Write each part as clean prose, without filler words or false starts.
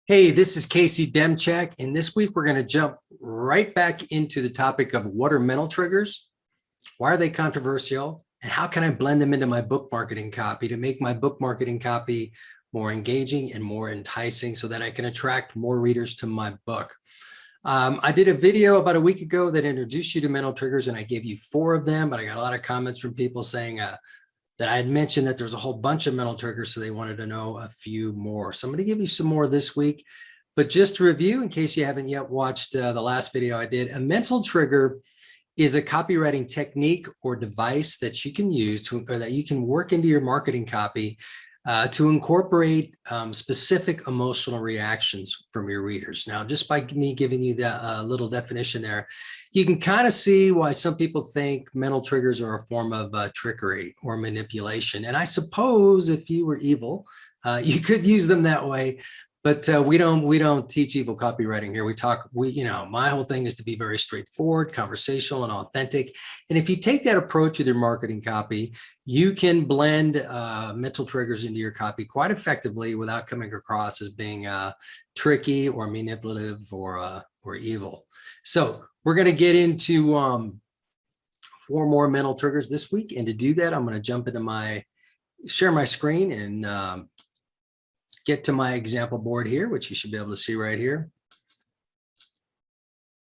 Hey, this is Casey Demchak, and this week we're going to jump right back into the topic of what are mental triggers, why are they controversial, and how can I blend them into my book marketing copy to make my book marketing copy more engaging and more enticing so that I can attract more readers to my book. I did a video about a week ago that introduced you to mental triggers, and I gave you 4 of them, but I got a lot of comments from people saying that I had mentioned that there was a whole bunch of mental triggers, so they wanted to know a few more. So I'm going to give you some more this week. But just to review, in case you haven't yet watched the last video I did, a mental trigger is a copywriting technique or device that you can use or that you can work into your marketing copy to incorporate specific emotional reactions from your readers. Now, just by me giving you that little definition there, you can kind of see why some people think mental triggers are a form of trickery or manipulation. And I suppose if you were evil, you could use them that way. But we don't teach evil copywriting here. My whole thing is to be very straightforward, conversational, and authentic. And if you take that approach with your marketing copy, you can blend mental triggers into your copy quite effectively without coming across as being tricky or manipulative or evil. So we're going to get into 4 more mental triggers this week. And to do that, I'm going to jump into share my screen and get to my example board here, which you should be able to see right here.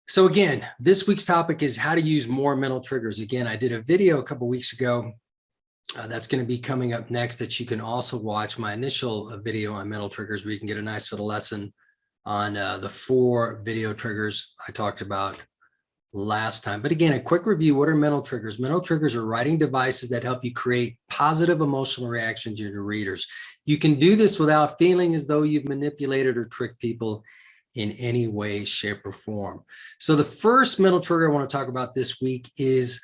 So again, this week's topic is how to use more mental triggers. Again, I did a video a couple weeks ago that's going to be coming up next that you can also watch my initial video on mental triggers, where you can get a nice little lesson on the 4 video triggers I talked about last time. But again, a quick review. What are mental triggers? Mental triggers are writing devices that help you create positive emotional reactions to your readers. You can do this without feeling as though you've manipulated or tricked people in any way, shape, or form. So the first mental trigger I want to talk about this week is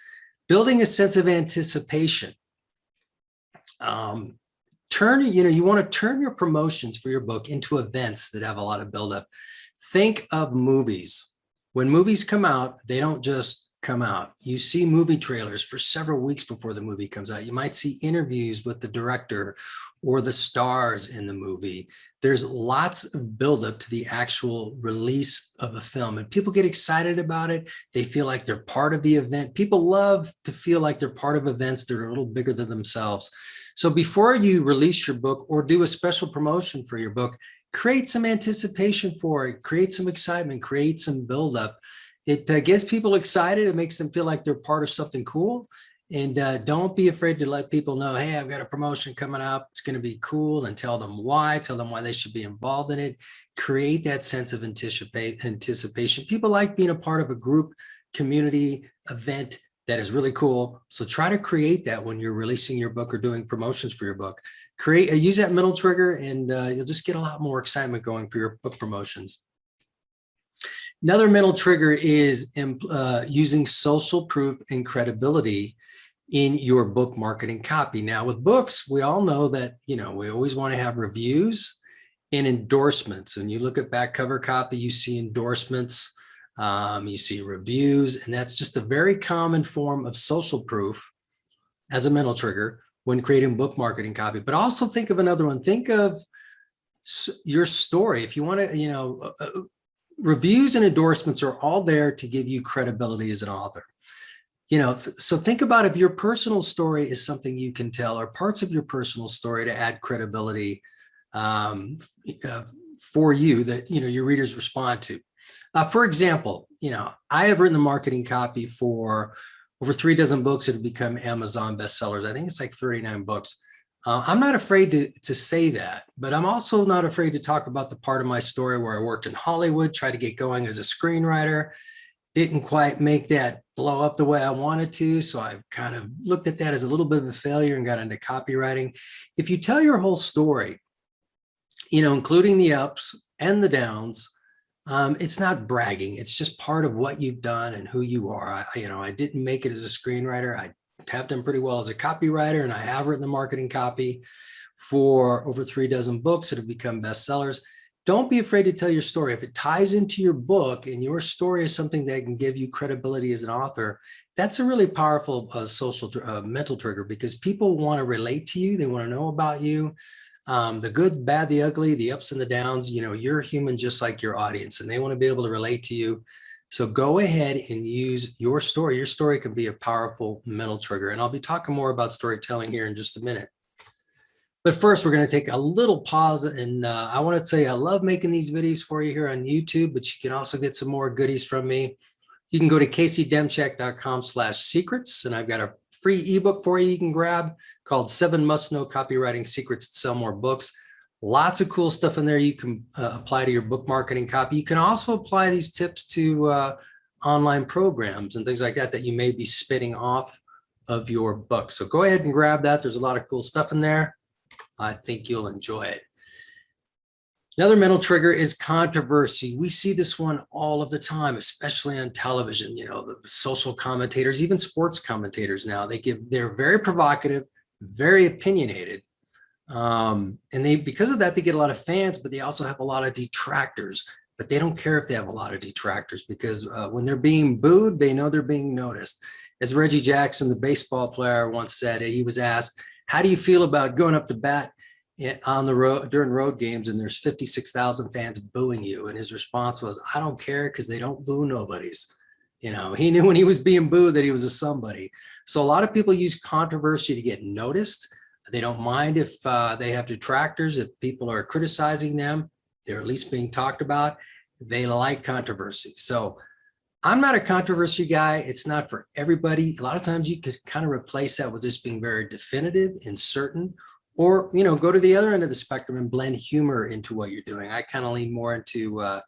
building a sense of anticipation. You want to turn your promotions for your book into events that have a lot of buildup. Think of movies. When movies come out, they don't just come out. You see movie trailers for several weeks before the movie comes out. You might see interviews with the director or the stars in the movie. There's lots of buildup to the actual release of a film, and people get excited about it. They feel like they're part of the event. People love to feel like they're part of events that are a little bigger than themselves. So before you release your book or do a special promotion for your book, create some anticipation for it, create some excitement, create some buildup. It gets people excited. It makes them feel like they're part of something cool. And don't be afraid to let people know, hey, I've got a promotion coming up. It's going to be cool, and tell them why they should be involved in it. Create that sense of anticipation. People like being a part of a group, community event that is really cool. So try to create that when you're releasing your book or doing promotions for your book. Use that mental trigger, and you'll just get a lot more excitement going for your book promotions. Another mental trigger is using social proof and credibility in your book marketing copy. Now, with books, we all know that, we always want to have reviews and endorsements. And you look at back cover copy, you see endorsements, you see reviews, and that's just a very common form of social proof as a mental trigger when creating book marketing copy. But also think of another one. Think of your story. If you want to, reviews and endorsements are all there to give you credibility as an author. So think about if your personal story is something you can tell, or parts of your personal story to add credibility for you that, your readers respond to. For example, I have written the marketing copy for over 3 dozen books that have become Amazon bestsellers. I think it's like 39 books. I'm not afraid to say that, but I'm also not afraid to talk about the part of my story where I worked in Hollywood, tried to get going as a screenwriter, didn't quite make that blow up the way I wanted to. So I've kind of looked at that as a little bit of a failure and got into copywriting. If you tell your whole story, including the ups and the downs, it's not bragging. It's just part of what you've done and who you are. I didn't make it as a screenwriter. I have done pretty well as a copywriter, and I have written the marketing copy for over 3 dozen books that have become bestsellers. Don't be afraid to tell your story. If it ties into your book and your story is something that can give you credibility as an author, that's a really powerful mental trigger, because people want to relate to you. They want to know about you. The good, bad, the ugly, the ups and the downs. You're human just like your audience, and they want to be able to relate to you. So go ahead and use your story. Your story can be a powerful mental trigger. And I'll be talking more about storytelling here in just a minute. But first, we're going to take a little pause. And I want to say I love making these videos for you here on YouTube, but you can also get some more goodies from me. You can go to caseydemchek.com/secrets, and I've got a free ebook for you can grab called 7 Must-Know Copywriting Secrets to Sell More Books. Lots of cool stuff in there you can apply to your book marketing copy. You can also apply these tips to online programs and things like that you may be spinning off of your book. So go ahead and grab that. There's a lot of cool stuff in there. I think you'll enjoy it. Another mental trigger is controversy. We see this one all of the time, especially on television. The social commentators, even sports commentators now, they're very provocative, very opinionated. And because of that, they get a lot of fans, but they also have a lot of detractors. But they don't care if they have a lot of detractors, because when they're being booed, they know they're being noticed. As Reggie Jackson, the baseball player, once said, he was asked, how do you feel about going up to bat on the road during road games and there's 56,000 fans booing you? And his response was, I don't care, because they don't boo nobodies. He knew when he was being booed that he was a somebody. So a lot of people use controversy to get noticed. They don't mind if they have detractors, if people are criticizing them, they're at least being talked about. They like controversy. So I'm not a controversy guy. It's not for everybody. A lot of times you could kind of replace that with just being very definitive and certain, or, go to the other end of the spectrum and blend humor into what you're doing. I kind of lean more into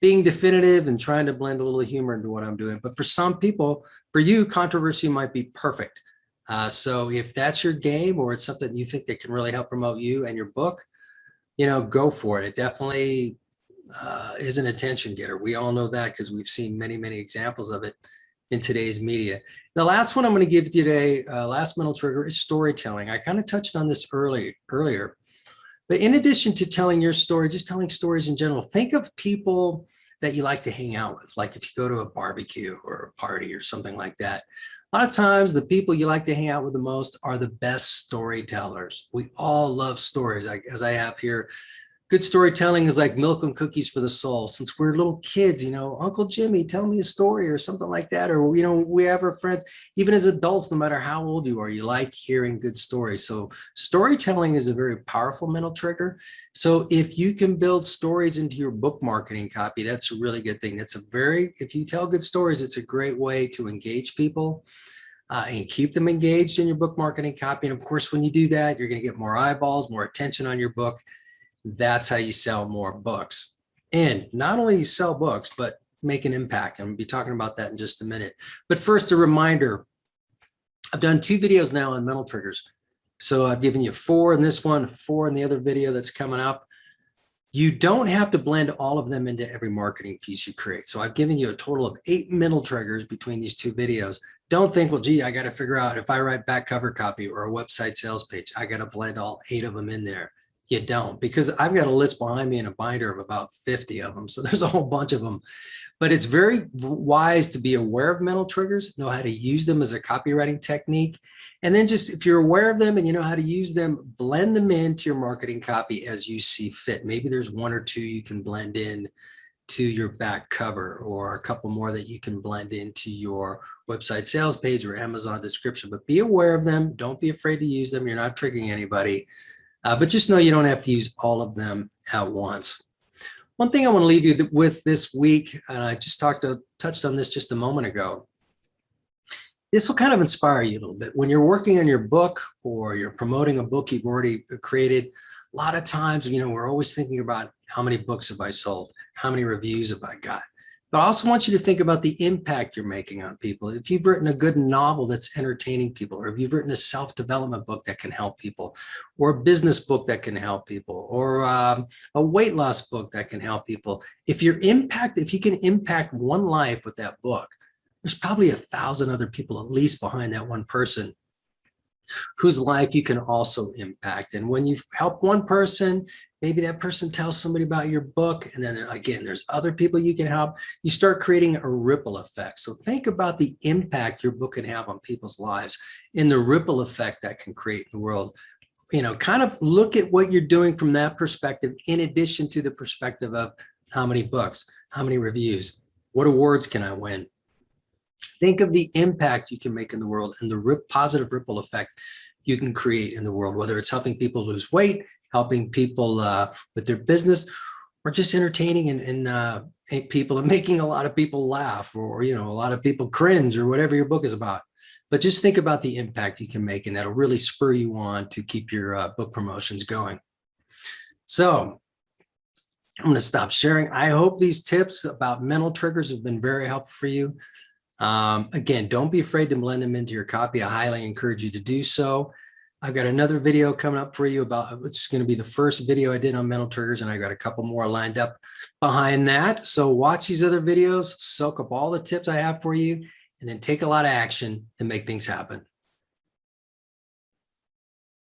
being definitive and trying to blend a little humor into what I'm doing. But for some people, for you, controversy might be perfect. So if that's your game, or it's something you think that can really help promote you and your book, go for it. It definitely is an attention getter. We all know that because we've seen many, many examples of it in today's media. The last one I'm going to give you today, last mental trigger, is storytelling. I kind of touched on this earlier, but in addition to telling your story, just telling stories in general, think of people that you like to hang out with. Like if you go to a barbecue or a party or something like that, a lot of times the people you like to hang out with the most are the best storytellers. We all love stories. As I have here, good storytelling is like milk and cookies for the soul. Since we're little kids, Uncle Jimmy, tell me a story or something like that. Or, we have our friends, even as adults, no matter how old you are, you like hearing good stories. So storytelling is a very powerful mental trigger. So if you can build stories into your book marketing copy, that's a really good thing. If you tell good stories, it's a great way to engage people and keep them engaged in your book marketing copy. And of course, when you do that, you're going to get more eyeballs, more attention on your book. That's how you sell more books. And not only sell books, but make an impact. I'm going to be talking about that in just a minute. But first, a reminder, I've done 2 videos now on mental triggers. So I've given you 4 in this one, 4 in the other video that's coming up. You don't have to blend all of them into every marketing piece you create. So I've given you a total of 8 mental triggers between these 2 videos. Don't think, well, gee, I got to figure out if I write back cover copy or a website sales page, I got to blend all 8 of them in there. You don't, because I've got a list behind me in a binder of about 50 of them. So there's a whole bunch of them, but it's very wise to be aware of mental triggers, know how to use them as a copywriting technique. And then just, if you're aware of them and you know how to use them, blend them into your marketing copy as you see fit. Maybe there's 1 or 2 you can blend in to your back cover, or a couple more that you can blend into your website sales page or Amazon description, but be aware of them. Don't be afraid to use them. You're not triggering anybody. But just know you don't have to use all of them at once. One thing I want to leave you with this week, and I just touched on this just a moment ago, this will kind of inspire you a little bit. When you're working on your book or you're promoting a book you've already created, a lot of times, we're always thinking about how many books have I sold? How many reviews have I got? But I also want you to think about the impact you're making on people. If you've written a good novel that's entertaining people, or if you've written a self-development book that can help people, or a business book that can help people, or a weight loss book that can help people, if you can impact one life with that book, there's probably 1,000 other people at least behind that one person whose life you can also impact. And when you help one person, maybe that person tells somebody about your book. And then again, there's other people you can help. You start creating a ripple effect. So think about the impact your book can have on people's lives and the ripple effect that can create in the world. kind of look at what you're doing from that perspective, in addition to the perspective of how many books, how many reviews, what awards can I win? Think of the impact you can make in the world and the positive ripple effect you can create in the world, whether it's helping people lose weight, helping people with their business, or just entertaining and people and making a lot of people laugh, or a lot of people cringe, or whatever your book is about. But just think about the impact you can make, and that'll really spur you on to keep your book promotions going. So I'm going to stop sharing. I hope these tips about mental triggers have been very helpful for you. Again, don't be afraid to blend them into your copy. I highly encourage you to do so. I've got another video coming up for you about, it's going to be the first video I did on mental triggers, and I got a couple more lined up behind that. So watch these other videos, soak up all the tips I have for you, and then take a lot of action to make things happen.